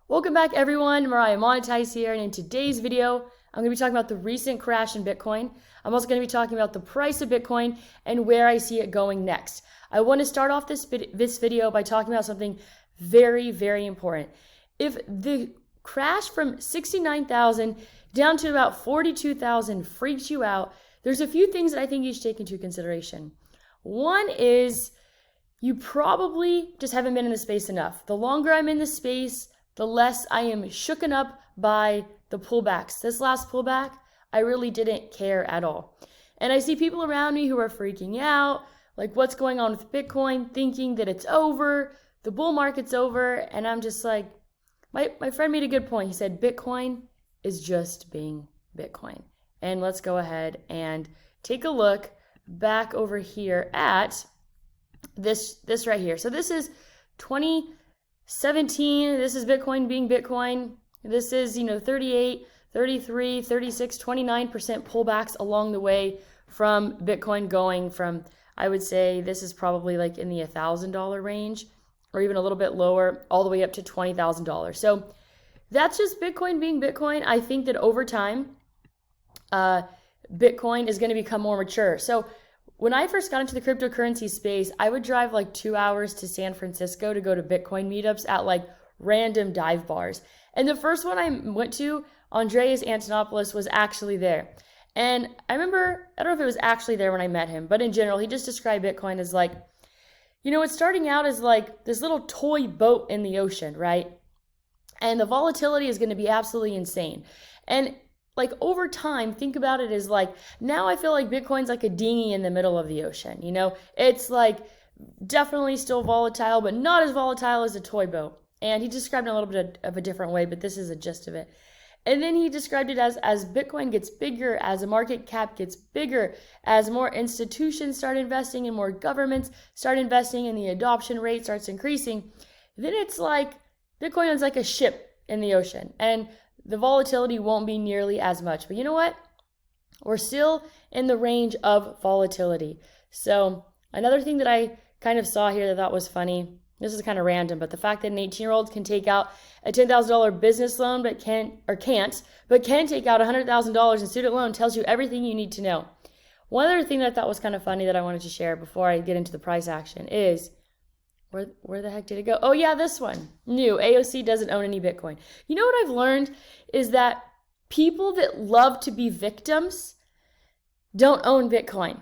Welcome back everyone, Mariah Monetize here, and in today's video, I'm going to be talking about the recent crash in Bitcoin. I'm also going to be talking about the price of Bitcoin and where I see it going next. I want to start off this video by talking about something very, very important. If the crash from 69,000 down to about 42,000 freaks you out, there's a few things that I think you should take into consideration. One is you probably just haven't been in the space enough. The longer I'm in the space, the less I am shooken up by the pullbacks. This last pullback, I really didn't care at all. And I see people around me who are freaking out, like what's going on with Bitcoin, thinking that it's over, the bull market's over, and I'm just like, my friend made a good point. He said, Bitcoin is just being Bitcoin. And let's go ahead and take a look back over here at this right here. So this is 2017, this is Bitcoin being Bitcoin. This is, 38, 33, 36, 29% pullbacks along the way from Bitcoin going from, I would say this is probably like in the $1,000 range or even a little bit lower, all the way up to $20,000. So that's just Bitcoin being Bitcoin. I think that over time, Bitcoin is going to become more mature. So when I first got into the cryptocurrency space, I would drive like 2 hours to San Francisco to go to Bitcoin meetups at like random dive bars. And the first one I went to, Andreas Antonopoulos was actually there. And I remember, I don't know if it was actually there when I met him, but in general, he just described Bitcoin as like, it's starting out as like this little toy boat in the ocean, right? And the volatility is going to be absolutely insane. And like over time, think about it as like, now I feel like Bitcoin's like a dinghy in the middle of the ocean. It's like definitely still volatile, but not as volatile as a toy boat. And he described it in a little bit of a different way, but this is a gist of it. And then he described it as Bitcoin gets bigger, as the market cap gets bigger, as more institutions start investing and more governments start investing and the adoption rate starts increasing, then it's like Bitcoin is like a ship in the ocean. And the volatility won't be nearly as much. But you know what? We're still in the range of volatility. So another thing that I kind of saw here that I thought was funny, this is kind of random, but the fact that an 18-year-old can take out a $10,000 business loan but can take out $100,000 in student loan tells you everything you need to know. One other thing that I thought was kind of funny that I wanted to share before I get into the price action is, where the heck did it go? Oh yeah, this one. New. AOC doesn't own any Bitcoin. You know what I've learned is that people that love to be victims don't own Bitcoin.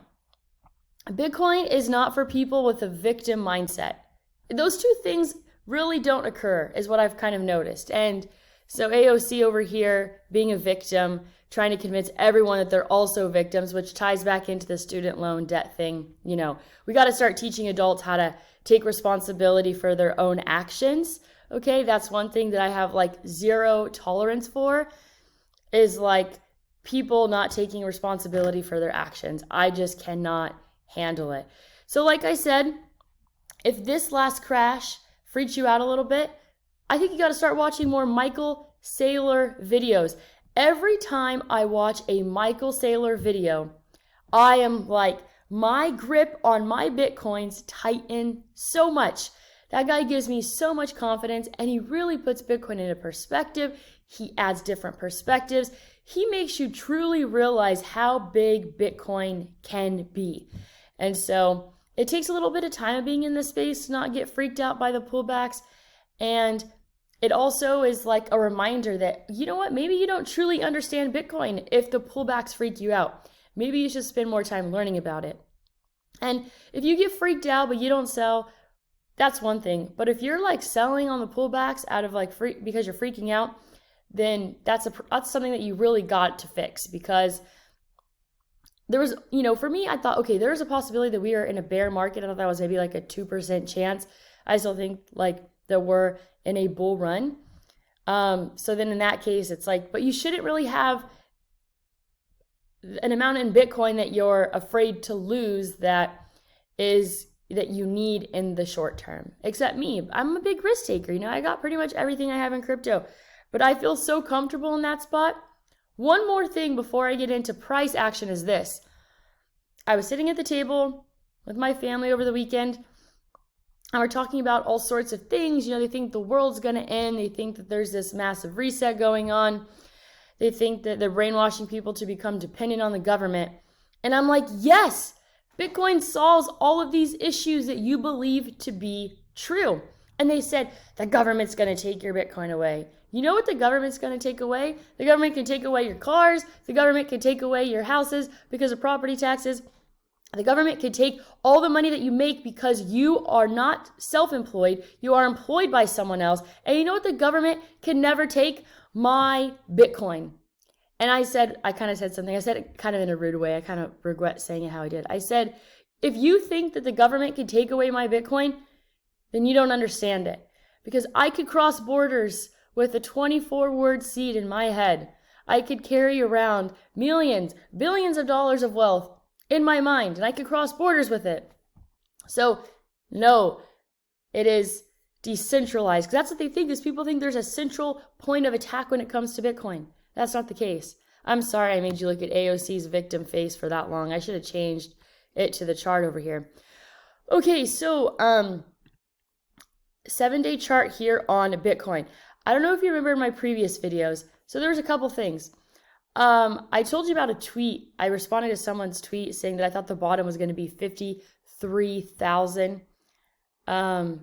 Bitcoin is not for people with a victim mindset. Those two things really don't occur, is what I've kind of noticed. And so AOC over here being a victim, trying to convince everyone that they're also victims, which ties back into the student loan debt thing. We got to start teaching adults how to take responsibility for their own actions. Okay, that's one thing that I have like zero tolerance for, is like people not taking responsibility for their actions. I just cannot handle it. So like I said, if this last crash freaks you out a little bit, I think you got to start watching more Michael Saylor videos. Every time I watch a Michael Saylor video, I am like, my grip on my Bitcoins tighten so much. That guy gives me so much confidence, and he really puts Bitcoin into perspective. He adds different perspectives. He makes you truly realize how big Bitcoin can be. And so it takes a little bit of time of being in this space to not get freaked out by the pullbacks. And it also is like a reminder that, you know what, maybe you don't truly understand Bitcoin if the pullbacks freak you out. Maybe you should spend more time learning about it. And if you get freaked out but you don't sell, that's one thing. But if you're like selling on the pullbacks out of like because you're freaking out, then that's something that you really got to fix. Because there was, for me, I thought, okay, there's a possibility that we are in a bear market. I thought that was maybe like a 2% chance. I still think like that we're in a bull run. So then in that case, it's like, but you shouldn't really have an amount in Bitcoin that you're afraid to lose that you need in the short term. Except me, I'm a big risk taker. I got pretty much everything I have in crypto, but I feel so comfortable in that spot. One more thing before I get into price action is this. I was sitting at the table with my family over the weekend. And we're talking about all sorts of things. You know, they think the world's going to end. They think that there's this massive reset going on. They think that they're brainwashing people to become dependent on the government. And I'm like, yes, Bitcoin solves all of these issues that you believe to be true. And they said, the government's going to take your Bitcoin away. You know what the government's going to take away? The government can take away your cars. The government can take away your houses because of property taxes. The government can take all the money that you make because you are not self-employed. You are employed by someone else. And you know what the government can never take? My Bitcoin. And I kind of said something. I said it kind of in a rude way. I kind of regret saying it how I did. I said, if you think that the government can take away my Bitcoin, then you don't understand it. Because I could cross borders with a 24-word seed in my head. I could carry around millions, billions of dollars of wealth in my mind, and I could cross borders with it. So, no, it is decentralized. Because that's what they think, is people think there's a central point of attack when it comes to Bitcoin. That's not the case. I'm sorry I made you look at AOC's victim face for that long. I should have changed it to the chart over here. Okay, so 7-day chart here on Bitcoin. I don't know if you remember in my previous videos. So there's a couple things. I told you about a tweet. I responded to someone's tweet saying that I thought the bottom was going to be 53,000 and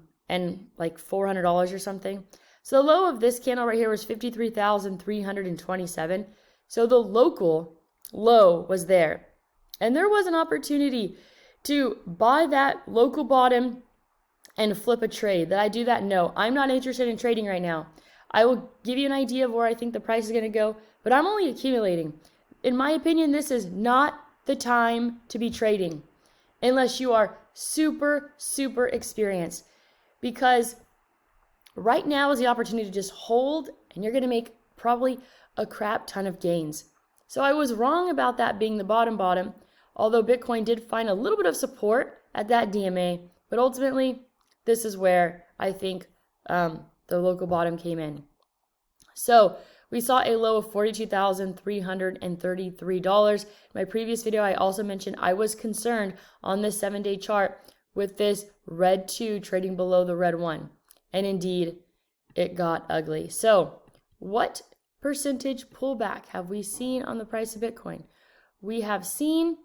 like $400 or something. So the low of this candle right here was 53,327. So the local low was there. And there was an opportunity to buy that local bottom and flip a trade. Did I do that? No, I'm not interested in trading right now. I will give you an idea of where I think the price is going to go, but I'm only accumulating. In my opinion, this is not the time to be trading unless you are super, super experienced, because right now is the opportunity to just hold and you're going to make probably a crap ton of gains. So I was wrong about that being the bottom, although Bitcoin did find a little bit of support at that DMA, but ultimately this is where I think the local bottom came in. So we saw a low of $42,333. In my previous video, I also mentioned I was concerned on this 7-day chart with this red 2 trading below the red 1. And indeed, it got ugly. So what percentage pullback have we seen on the price of Bitcoin? We have seen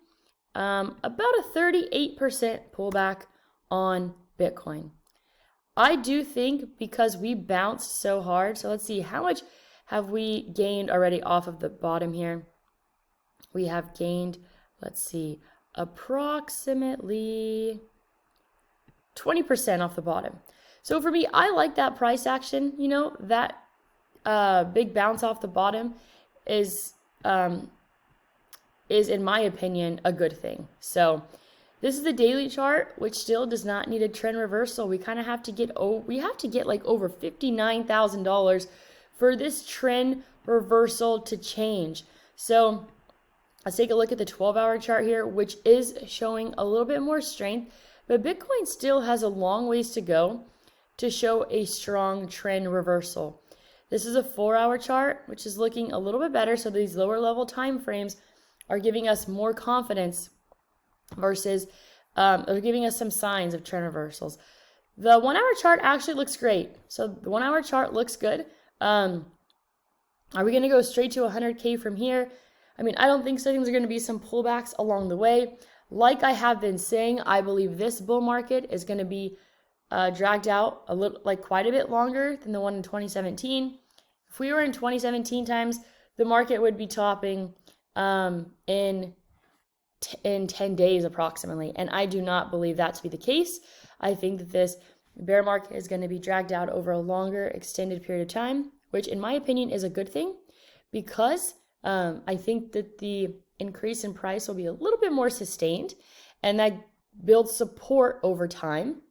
about a 38% pullback on Bitcoin. I do think because we bounced so hard, so let's see, how much have we gained already off of the bottom here? We have gained, let's see, approximately 20% off the bottom. So for me, I like that price action. You know, that big bounce off the bottom is in my opinion, a good thing. So this is the daily chart, which still does not need a trend reversal. We kind of have to get like over $59,000 for this trend reversal to change. So let's take a look at the 12-hour chart here, which is showing a little bit more strength, but Bitcoin still has a long ways to go to show a strong trend reversal. This is a 4-hour chart, which is looking a little bit better. So these lower level time frames are giving us more confidence versus they're giving us some signs of trend reversals. The 1-hour chart actually looks great. So the 1-hour chart looks good. Are we going to go straight to 100K from here? I mean, I don't think so. I think there's going to be some pullbacks along the way. Like I have been saying, I believe this bull market is going to be dragged out a little, like quite a bit longer than the one in 2017. If we were in 2017 times, the market would be topping in 10 days approximately. And I do not believe that to be the case. I think that this bear market is going to be dragged out over a longer extended period of time, which in my opinion is a good thing, because I think that the increase in price will be a little bit more sustained, and that builds support over time.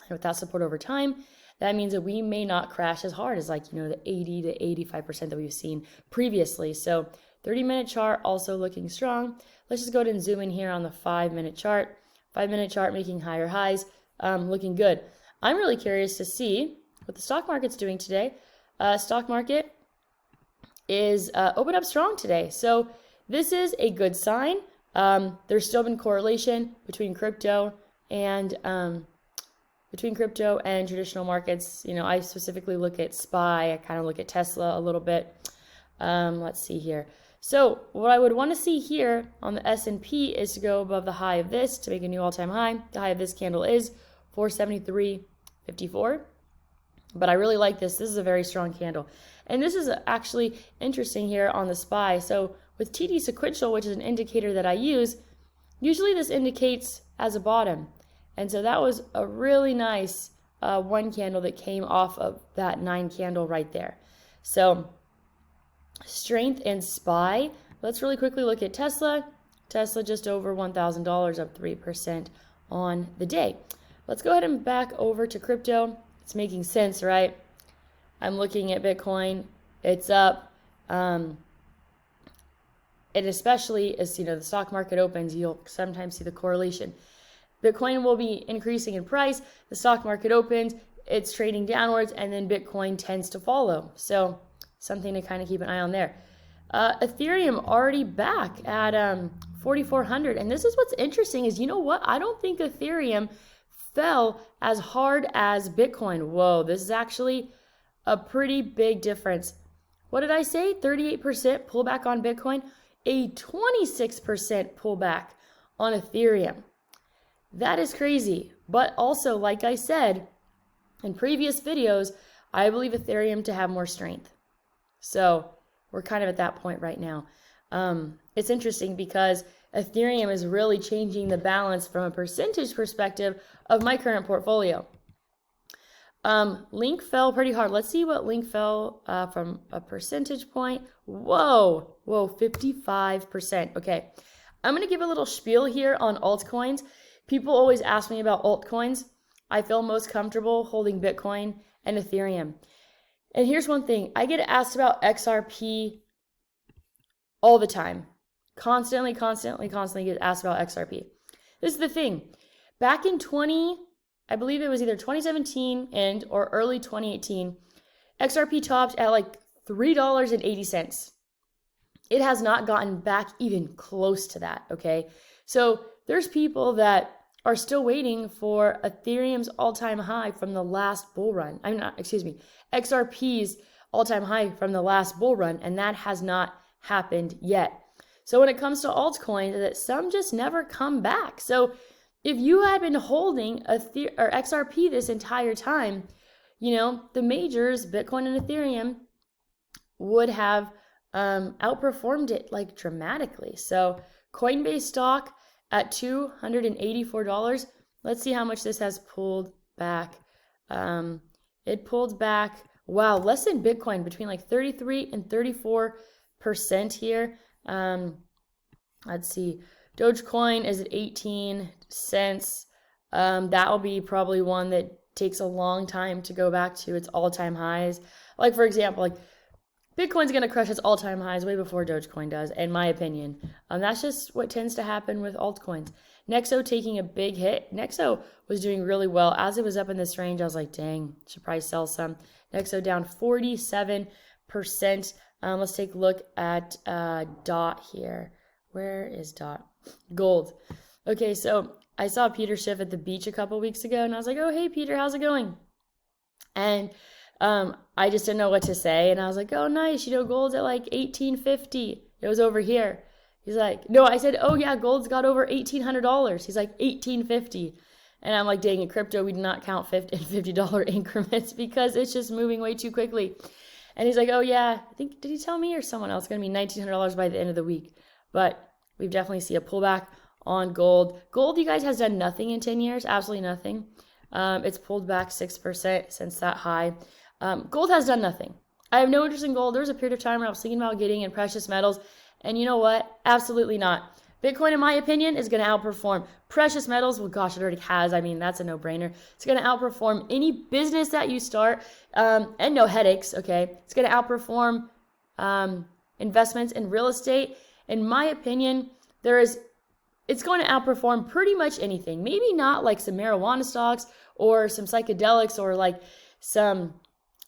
And with that support over time, that means that we may not crash as hard as, like, you know, the 80 to 85% that we've seen previously. So 30-minute chart also looking strong. Let's just go ahead and zoom in here on the 5-minute chart. 5-minute chart making higher highs, looking good. I'm really curious to see what the stock market's doing today. Stock market is open up strong today. So this is a good sign. There's still been correlation between crypto and between crypto and traditional markets. You know, I specifically look at SPY. I kind of look at Tesla a little bit. Let's see here. So what I would want to see here on the S&P is to go above the high of this to make a new all-time high. The high of this candle is 473.54. But I really like this. This is a very strong candle. And this is actually interesting here on the SPY. So with TD sequential, which is an indicator that I use, usually this indicates as a bottom. And so that was a really nice one candle that came off of that 9 candle right there. So strength in SPY. Let's really quickly look at Tesla. Tesla just over $1,000, up 3% on the day. Let's go ahead and back over to crypto. It's making sense, right? I'm looking at Bitcoin. It's up. And especially as, you know, the stock market opens, you'll sometimes see the correlation. Bitcoin will be increasing in price. The stock market opens, it's trading downwards, and then Bitcoin tends to follow. So something to kind of keep an eye on there. Ethereum already back at 4,400. And this is what's interesting is, you know what? I don't think Ethereum fell as hard as Bitcoin. Whoa, this is actually a pretty big difference. What did I say? 38% pullback on Bitcoin, a 26% pullback on Ethereum. That is crazy. But also, like I said in previous videos, I believe Ethereum to have more strength. So we're kind of at that point right now. It's interesting because Ethereum is really changing the balance from a percentage perspective of my current portfolio. Link fell pretty hard. Let's see what Link fell from a percentage point. Whoa, 55%. Okay, I'm going to give a little spiel here on altcoins. People always ask me about altcoins. I feel most comfortable holding Bitcoin and Ethereum. And here's one thing. I get asked about XRP all the time. Constantly get asked about XRP. This is the thing. Back in I believe it was either 2017 or early 2018, XRP topped at like $3.80. It has not gotten back even close to that, okay? So there's people that are still waiting for Ethereum's all-time high from the last bull run. XRP's all-time high from the last bull run, and that has not happened yet. So when it comes to altcoins, that some just never come back. So if you had been holding XRP this entire time, you know, the majors, Bitcoin and Ethereum, would have outperformed it like dramatically. So Coinbase stock at $284. Let's see how much this has pulled back. It pulled back, wow, less than Bitcoin, between like 33 and 34% here. Let's see. Dogecoin is at 18 cents. That will be probably one that takes a long time to go back to its all-time highs. Like, for example, like Bitcoin's going to crush its all-time highs way before Dogecoin does, in my opinion. That's just what tends to happen with altcoins. Nexo taking a big hit. Nexo was doing really well. As it was up in this range, I was like, dang, should probably sell some. Nexo down 47%. Let's take a look at DOT here. Where is DOT? Gold. Okay, so I saw Peter Schiff at the beach a couple weeks ago, and I was like, oh, hey, Peter, how's it going? And I just didn't know what to say, and I was like, oh, nice, you know, gold's at like 1850. It was over here. He's like, no, I said, oh, yeah, gold's got over $1,800. He's like, 1850. And I'm like, dang, in crypto, we do not count $50 increments because it's just moving way too quickly. And he's like, oh, yeah, I think, did he tell me or someone else? It's going to be $1,900 by the end of the week. But we've definitely seen a pullback on gold. Gold, you guys, has done nothing in 10 years, absolutely nothing. It's pulled back 6% since that high. Gold has done nothing. I have no interest in gold. There was a period of time where I was thinking about getting in precious metals, and you know what? Absolutely not. Bitcoin, in my opinion, is going to outperform precious metals. Well, gosh, it already has. I mean, that's a no-brainer. It's going to outperform any business that you start, and no headaches, okay? It's going to outperform investments in real estate. In my opinion, it's going to outperform pretty much anything. Maybe not like some marijuana stocks or some psychedelics or like some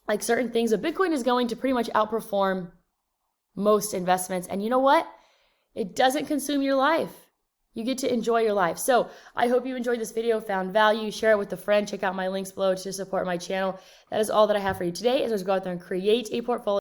like certain things, but Bitcoin is going to pretty much outperform most investments. And you know what? It doesn't consume your life. you get to enjoy your life. So I hope you enjoyed this video, found value, share it with a friend, check out my links below to support my channel. That is all that I have for you today, as I go out there and create a portfolio